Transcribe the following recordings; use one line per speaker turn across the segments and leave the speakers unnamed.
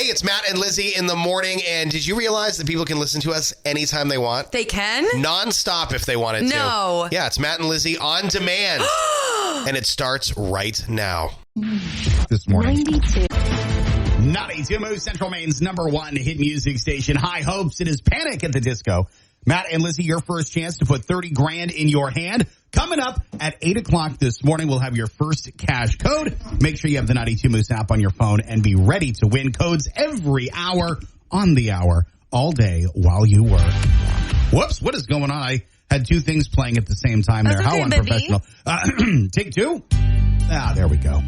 It's Matt and Lizzie in the morning. And did you realize that people can listen to us anytime they want?
They can?
Non-stop if they wanted to.
No.
Yeah, it's Matt and Lizzie on demand. And it starts right now.
This morning.
92.
92 Central Maine's #1 hit music station. High hopes. It is Panic at the Disco. Matt and Lizzie, your first chance to put 30 grand in your hand. Coming up at 8 o'clock this morning, we'll have your first cash code. Make sure you have the 92 Moose app on your phone and be ready to win codes every hour on the hour, all day while you work. Whoops, what is going on? I had two things playing at the same time there.
That's
How
okay,
unprofessional. Take two. There we go.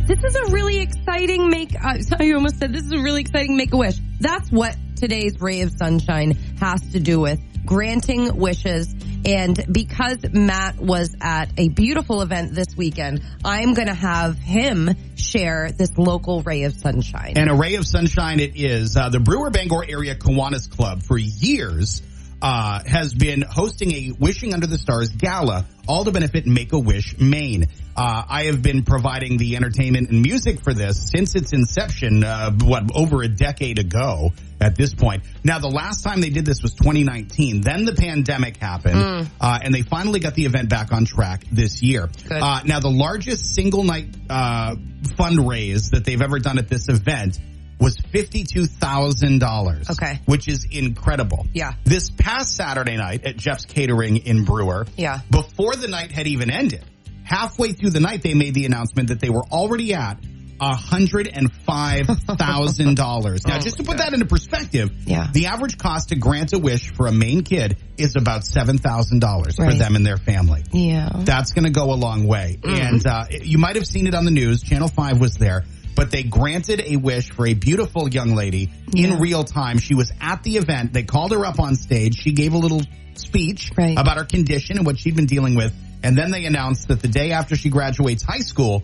This is a really exciting I almost said this is a really exciting Make-A-Wish. That's what today's Ray of Sunshine has to do with, granting wishes. And because Matt was at a beautiful event this weekend, I'm going to have him share this local Ray of Sunshine.
And a Ray of Sunshine it is. The Brewer Bangor Area Kiwanis Club for years has been hosting a Wishing Under the Stars gala, all to benefit Make-A-Wish Maine. I have been providing the entertainment and music for this since its inception, over a decade ago at this point. Now, the last time they did this was 2019. Then the pandemic happened, and they finally got the event back on track this year. Now, the largest single night fundraise that they've ever done at this event was $52,000.
Okay.
Which is incredible.
Yeah.
This past Saturday night at Jeff's Catering in Brewer,
Yeah.
before the night had even ended, halfway through the night, they made the announcement that they were already at $105,000. Now, just to put that into perspective,
Yeah.
the average cost to grant a wish for a Maine kid is about $7,000 for
Right.
them and their family.
Yeah.
That's going to go a long way. And you might have seen it on the news. Channel 5 was there. But they granted a wish for a beautiful young lady in real time. She was at the event. They called her up on stage. She gave a little speech about her condition and what she'd been dealing with. And then they announced that the day after she graduates high school,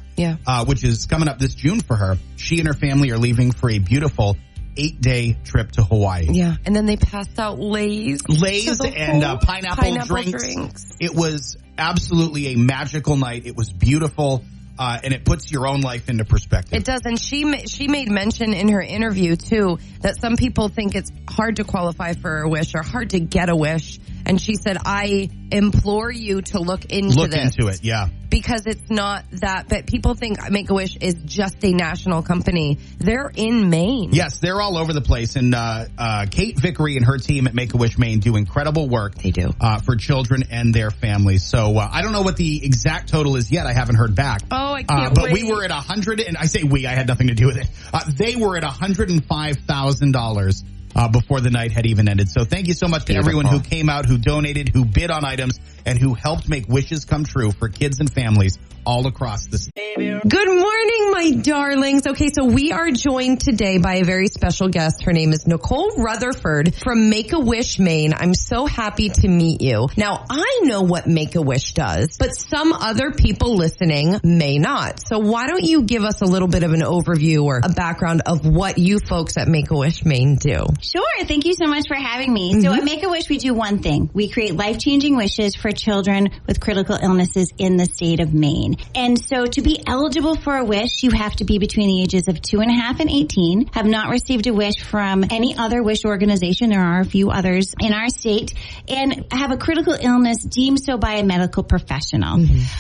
which is coming up this June for her, she and her family are leaving for a beautiful 8-day trip to Hawaii.
Yeah. And then they passed out Lays
and pineapple drinks. It was absolutely a magical night. It was beautiful. And it puts your own life into perspective.
It does. And she made mention in her interview, too, that some people think it's hard to qualify for a wish or hard to get a wish. And she said, I implore you to look into
it, yeah.
Because it's not that, but people think Make-A-Wish is just a national company. They're in Maine.
Yes, they're all over the place. And Kate Vickery and her team at Make-A-Wish Maine do incredible work.
They do.
For children and their families. So I don't know what the exact total is yet. I haven't heard back.
Oh, I can't
but
wait.
we were at 100, and I say we, I had nothing to do with it. They were at $105,000 before the night had even ended. So thank you so much to everyone who came out, who donated, who bid on items, and who helped make wishes come true for kids and families all across the state.
Good morning, my darlings. Okay, so we are joined today by a very special guest. Her name is Nicole Rutherford from Make-A-Wish Maine. I'm so happy to meet you. Now, I know what Make-A-Wish does, but some other people listening may not. So why don't you give us a little bit of an overview or a background of what you folks at Make-A-Wish Maine do?
Sure. Thank you so much for having me. So at Make-A-Wish, we do one thing. We create life-changing wishes for children with critical illnesses in the state of Maine. And so to be eligible for a wish, you have to be between the ages of 2.5 and 18, have not received a wish from any other wish organization. There are a few others in our state, and have a critical illness deemed so by a medical professional.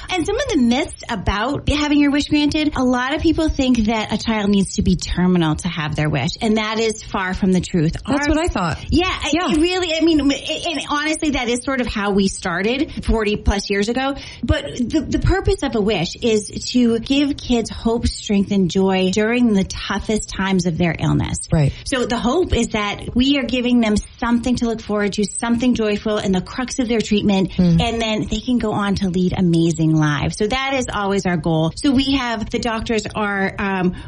And some of the myths about having your wish granted, a lot of people think that a child needs to be terminal to have their wish, and that is far from the truth.
That's what I thought.
Yeah. It really, I mean, and honestly, that is sort of how we started 40 plus years ago. But the purpose of a wish is to give kids hope, strength, and joy during the toughest times of their illness.
Right.
So the hope is that we are giving them something to look forward to, something joyful in the crux of their treatment, and then they can go on to lead amazing lives. So that is always our goal. So we have, the doctors are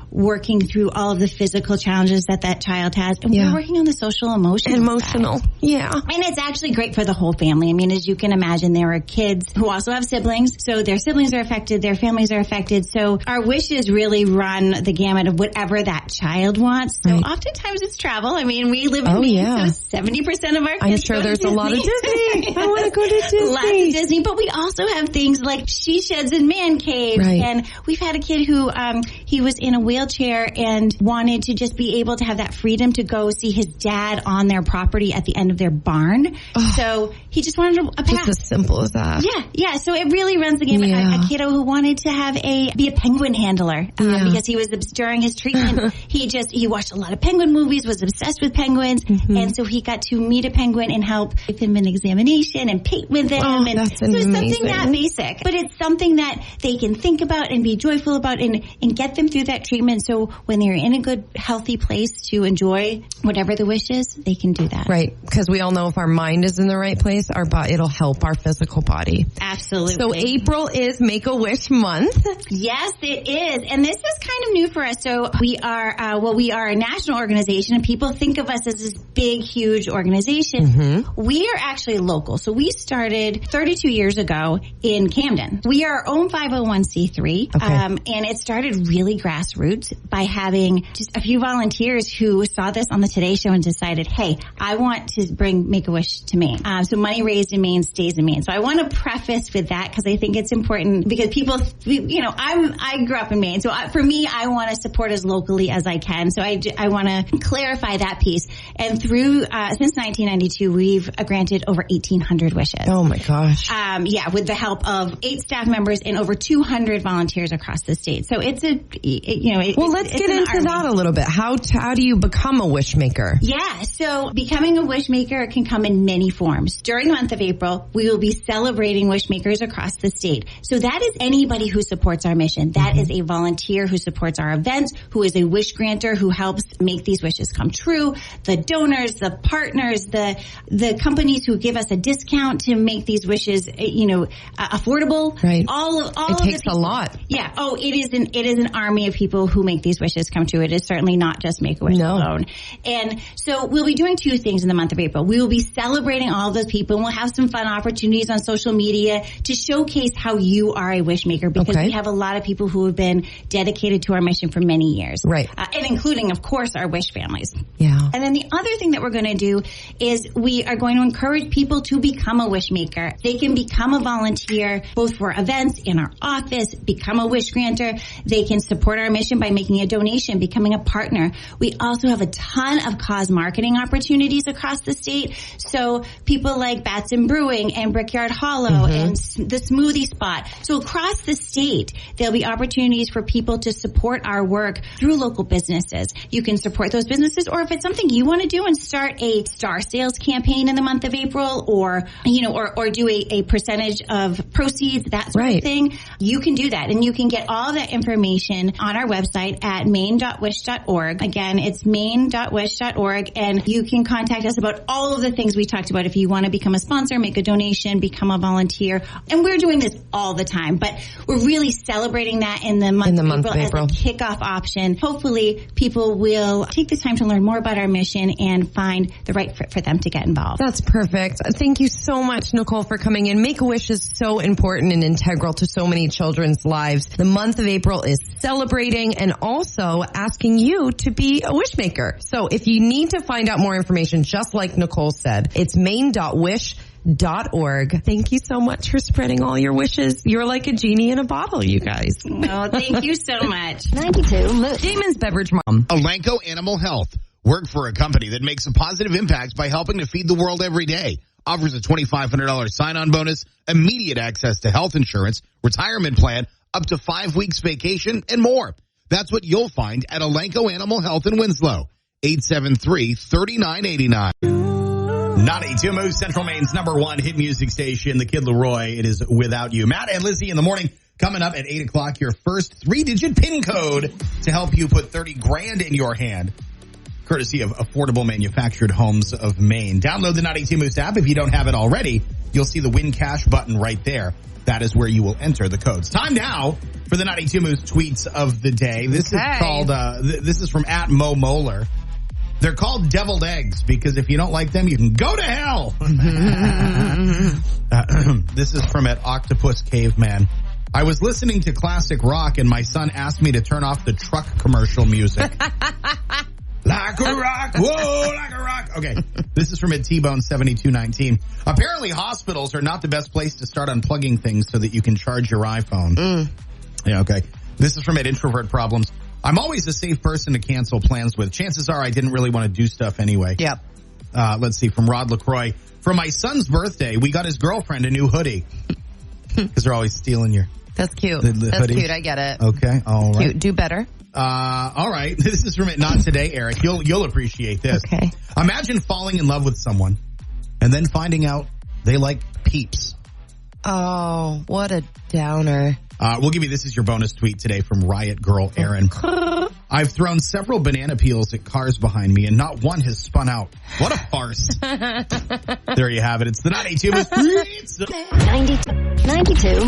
working through all of the physical challenges that child has, and we're working on the social emotional side.
Yeah.
And it's actually great for the whole family. I mean, as you can imagine, there are kids who also have siblings, so their siblings are affected, their families are affected. So our wishes really run the gamut of whatever that child wants. So oftentimes it's travel. I mean, we live in Maine, so 70% of our kids
I'm sure there's a lot of Disney. I want to go to Disney.
Lots of Disney, but we also have things like she sheds and man caves.
Right.
And we've had a kid who he was in a wheelchair and wanted to just be able to have that freedom to go see his dad on their property at the end of their barn. So he just wanted a path.
Just as simple as that.
Yeah. So it really runs the gamut.
Yeah.
A kiddo who wanted to be a penguin handler because he was, during his treatment, he watched a lot of penguin movies, was obsessed with penguins, and so he got to meet a penguin and help give him an examination and paint with him. And
that's
so it's
amazing.
something that basic, but it's something that they can think about and be joyful about and get them through that treatment. So when they're in a good, healthy place to enjoy whatever the wish is, they can do that.
Right. Because we all know if our mind is in the right place, it'll help our physical body.
Absolutely.
So April is Make-A-Wish month.
Yes, it is. And this is kind of new for us. So we are, we are a national organization and people think of us as this big, huge organization. We are actually local. So we started 32 years ago in Camden. We are our own 501c3. And it started really grassroots by having just a few volunteers who saw this on the Today Show and decided, hey, I want to bring Make-A-Wish to Maine. So money raised in Maine stays in Maine. So I want to preface with that because I think it's important because people, I grew up in Maine. So for me, I want to support as locally as I can. So I want to clarify that piece. And through, since 1992, we've granted over 1,800 wishes.
Oh my gosh.
With the help of 8 staff members and over 200 volunteers across the state. So it's let's
get into that a little bit. How do you become a wish maker?
Yeah, so becoming a wish maker can come in many forms. During the month of April, we will be celebrating wish makers across the state. So that is anybody who supports our mission. That is a volunteer who supports our events, who is a wish granter who helps make these wishes come true, the donors, the partners, the companies who give us a discount to make these wishes, affordable.
Right.
It
takes a lot.
Yeah. Oh, it is an army of people who make these wishes come true. It is certainly not just Make-A-Wish alone. And so we'll be doing 2 things in the month of April. We will be celebrating all of those people and we'll have some fun opportunities on social media to showcase how you are a wish maker because we have a lot of people who have been dedicated to our mission for many years.
Right.
And including, of course, our wish families.
Yeah.
And then the other thing that we're going to do is we are going to encourage people to become a wish maker. They can become a volunteer both for events in our office, become a wish granter. They can support our mission by making a donation, becoming a partner. We also have a ton of cause marketing opportunities across the state. So people like Batson Brewing and Brickyard Hollow and the Smoothie Spot. So across the state, there'll be opportunities for people to support our work through local businesses. You can support those businesses, or if it's something you want to do and start a star sales campaign in the month of April, or do a percentage of proceeds, that sort of thing, you can do that. And you can get all that information on our website at maine.wish.org. Again, it's maine.wish.org, and you can contact us about all of the things we talked about if you want to become a sponsor, make a donation, become a volunteer. And we're doing this all the time, but we're really celebrating that in the month of April as a kickoff option. Hopefully people will take the time to learn more about our mission and find the right fit for them to get involved.
That's perfect. Thank you so much, Nicole, for coming in. Make-A-Wish is so important and integral to so many children's lives. The month of April is celebrating and also asking you to be a wish maker. So if you need to find out more information, just like Nicole said, it's maine.wish.org. Thank you so much for spreading all your wishes. You're like a genie in a bottle, you guys.
Oh, thank you so much.
92 Live. Damon's Beverage Mom.
Elanco Animal Health. Work for a company that makes a positive impact by helping to feed the world every day. Offers a $2,500 sign-on bonus, immediate access to health insurance, retirement plan, up to 5 weeks vacation, and more. That's what you'll find at Elanco Animal Health in Winslow. 873-3989. 92 Moose, Central Maine's #1 hit music station, The Kid Leroy. It is Without You. Matt and Lizzie in the morning. Coming up at 8 o'clock, your first 3-digit PIN code to help you put $30,000 in your hand. Courtesy of Affordable Manufactured Homes of Maine. Download the 92 Moose app. If you don't have it already, you'll see the Win Cash button right there. That is where you will enter the codes. Time now for the 92 Moose tweets of the day. This is called, this is from @MoMolar. They're called deviled eggs because if you don't like them, you can go to hell. This is from @Octopus Caveman. I was listening to classic rock and my son asked me to turn off the truck commercial music. Like a rock, whoa, like a rock. Okay, this is from @T-Bone7219. Apparently hospitals are not the best place to start unplugging things so that you can charge your iPhone. Yeah, okay. This is from @Introvert Problems. I'm always a safe person to cancel plans with. Chances are I didn't really want to do stuff anyway.
Yep.
Let's see, from Rod LaCroix. For my son's birthday, we got his girlfriend a new hoodie. Because they're always stealing your...
That's cute.
The
That's
hoodie.
cute. I get it.
Okay, all right.
Cute. Do better.
All right. This is from Not Today, Eric. You'll appreciate this.
Okay.
Imagine falling in love with someone and then finding out they like Peeps.
Oh, what a downer.
We'll give you, this is your bonus tweet today from Riot Girl Aaron. I've thrown several banana peels at cars behind me and not one has spun out. What a farce. There you have it. It's the 92 92.